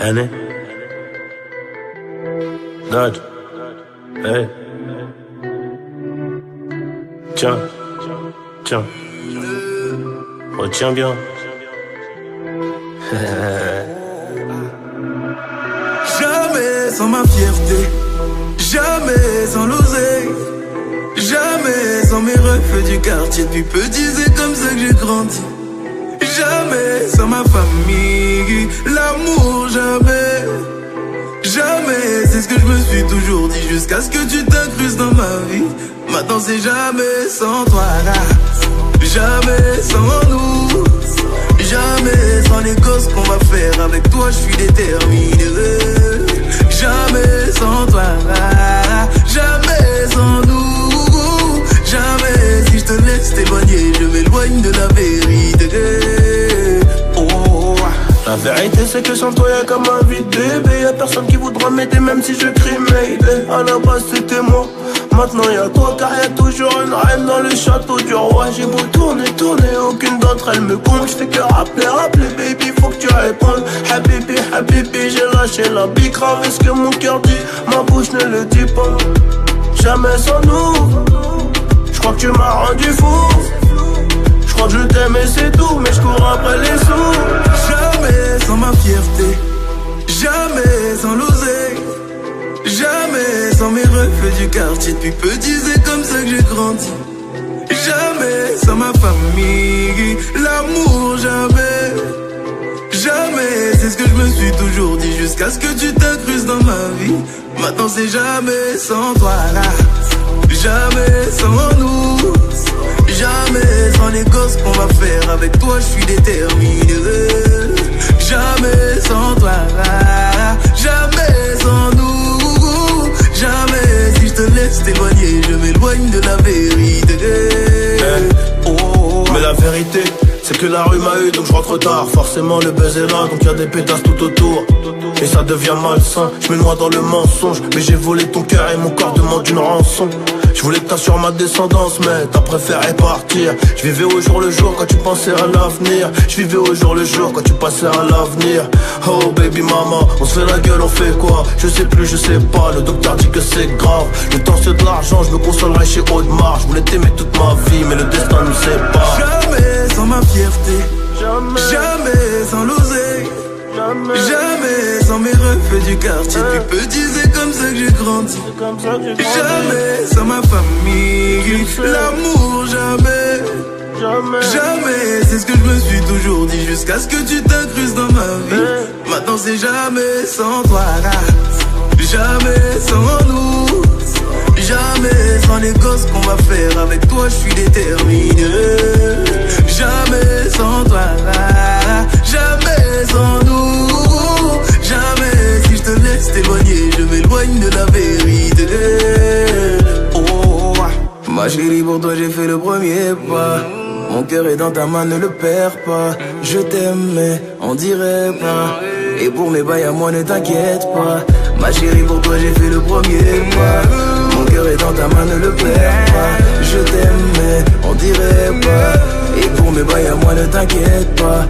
Henny, Dodge, hey, tiens, tiens, retiens bien. Jamais sans ma fierté, jamais sans l'oseille, jamais sans mes refs du quartier. Depuis petit, c'est comme ça que j'ai grandi. Jamais sans ma famille, l'amour jamais. Jamais, c'est ce que je me suis toujours dit, jusqu'à ce que tu t'incrustes dans ma vie. Maintenant c'est jamais sans toi là, jamais sans nous, jamais sans les gosses qu'on va faire. Avec toi je suis déterminé. Jamais sans toi là, jamais sans nous, jamais si je te laisse t'éloigner, je m'éloigne de la vérité. La vérité c'est que sans toi y'a comme un vide bébé. Y'a personne qui voudra m'aider même si je crie Mayday. À la base c'était moi, maintenant y'a toi. Car y'a toujours une reine dans le château du roi. J'ai beau tourner, tourner, aucune d'entre elles me compte. J'fais que rappeler, baby, faut que tu répondes. Habibi, habibi, j'ai lâché la bille. Grave ce que mon cœur dit, ma bouche ne le dit pas. Jamais sans nous, j'crois que tu m'as rendu fou. J'crois que je t'aime et c'est tout, mais j'cours après les sous. Jamais sans ma fierté, jamais sans l'oseille, jamais sans mes refs du quartier. Depuis petit c'est comme ça que j'ai grandi. Jamais sans ma famille, l'amour jamais. Jamais, c'est ce que je me suis toujours dit, jusqu'à ce que tu t'incrustes dans ma vie. Maintenant c'est jamais sans toi là, jamais sans nous, jamais sans les gosses qu'on va faire. Avec toi je suis déterminé. Jamais sans toi là, jamais sans nous, jamais si je te laisse t'éloigner, je m'éloigne de la vérité. Mais la vérité c'est que la rue m'a eu, donc je rentre tard. Forcément le buzz est là, donc y'a des pétasses tout autour. Et ça devient malsain, je me noie dans le mensonge. Mais j'ai volé ton cœur et mon corps demande une rançon. Je voulais que t'assures ma descendance, mais t'as préféré partir. Je vivais au jour le jour quand tu pensais à l'avenir. Je vivais au jour le jour quand tu passais à l'avenir. Oh baby mama, on se fait la gueule, on fait quoi? Je sais plus, je sais pas, le docteur dit que c'est grave. Le temps c'est de l'argent, je me consolerai chez Audemars. Je voulais t'aimer toute ma vie, mais le destin nous sépare. Jamais sans ma fierté, jamais sans l'oseille, jamais sans mes refs du quartier. Depuis petit c'est comme ça que j'ai grandi. Jamais sans ma famille, l'amour jamais. Jamais, c'est ce que je me suis toujours dit, jusqu'à ce que tu t'incrustes dans ma vie. Maintenant c'est jamais sans toi là, jamais sans nous, jamais sans les gosses qu'on va faire. Avec toi je suis déterminé. Jamais sans toi là, jamais sans nous, jamais si je te laisse t'éloigner, je m'éloigne de la vérité. Ma chérie, pour toi j'ai fait le premier pas. Mon cœur est dans ta main, ne le perds pas. Je t'aime mais on dirait pas. Et pour mes bails à moi ne t'inquiète pas. Ma chérie, pour toi j'ai fait le premier pas. Mon cœur est dans ta main, ne le perds pas. Je t'aime mais on dirait pas. Et pour mes bails à moi ne t'inquiète pas.